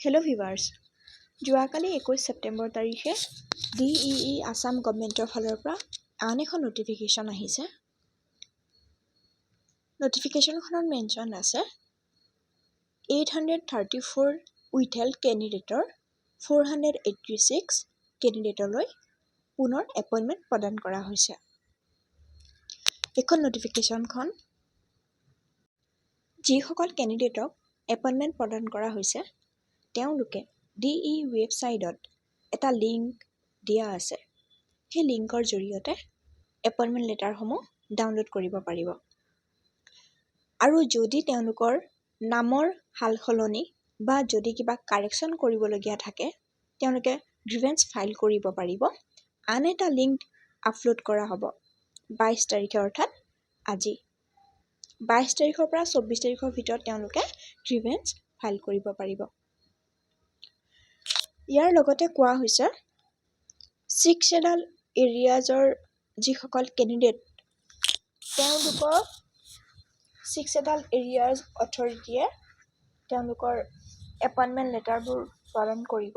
Hello' ভিভাৰ্ছ, যোৱাকালি 21 ছেপ্টেম্বৰ তাৰিখে DEE Assam গভৰ্ণমেণ্টৰ ফালৰ পৰা আন এখন নটিফিকেশ্যন আহিছে। নটিফিকেশ্যনখনত মেনশ্যন আছে 834 উইথহেল্ড কেণ্ডিডেটৰ 486 কেণ্ডিডেটলৈ পুনৰ এপইণ্টমেণ্ট প্ৰদান কৰা হৈছে। এইখন নটিফিকেশ্যনখন যিসকল কেণ্ডিডেটক এপইণ্টমেণ্ট প্ৰদান কৰা হৈছে তেওঁলোকে DE ৱেবছাইটত এটা লিংক দিয়া আছে। সেই লিংকৰ জৰিয়তে এপইণ্টমেণ্ট লেটাৰসমূহ ডাউনলোড কৰিব পাৰিব। আৰু যদি তেওঁলোকৰ নামৰ সাল সলনি বা যদি কিবা কাৰেকশ্যন কৰিবলগীয়া থাকে তেওঁলোকে গ্ৰিভেন্স ফাইল কৰিব পাৰিব। আন এটা লিংক আপলোড কৰা হ'ব 22 তাৰিখে অৰ্থাৎ আজি। 22 তাৰিখৰ পৰা 24 তাৰিখৰ ভিতৰত তেওঁলোকে গ্ৰিভেন্স ফাইল কৰিব পাৰিব। ইয়াৰ লগতে কোৱা হৈছে 6 শ্বেডাউল এৰিয়াজৰ যিসকল কেণ্ডিডেট তেওঁলোকৰ 6 শ্বেডাউল এৰিয়াজ অথৰিটিয়ে তেওঁলোকৰ এপইণ্টমেণ্ট লেটাৰবোৰ প্ৰদান কৰিব।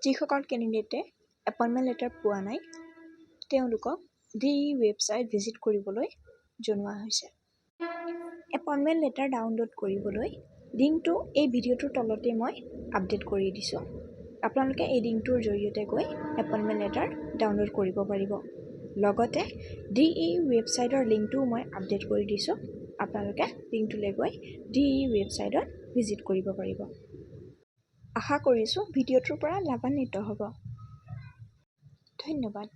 যিসকল কেণ্ডিডেটে এপইণ্টমেণ্ট লেটাৰ পোৱা নাই তেওঁলোকক DE ৱেবছাইট ভিজিট কৰিবলৈ জনোৱা হৈছে। এপইণ্টমেণ্ট লেটাৰ ডাউনলোড কৰিবলৈ লিংকটো এই ভিডিঅ'টোৰ তলতে মই আপডেট কৰি দিছোঁ। আপোনালোকে এই লিংকটোৰ জৰিয়তে গৈ এপইণ্টমেণ্ট লেটাৰ ডাউনলোড কৰিব পাৰিব। লগতে DE ৱেবছাইটৰ লিংকটোও মই আপডেট কৰি দিছোঁ। আপোনালোকে লিংকটোলৈ গৈ DE ৱেবছাইটত ভিজিট কৰিব পাৰিব। আশা কৰিছোঁ ভিডিঅ'টোৰ পৰা লাভান্বিত হ'ব। ধন্যবাদ।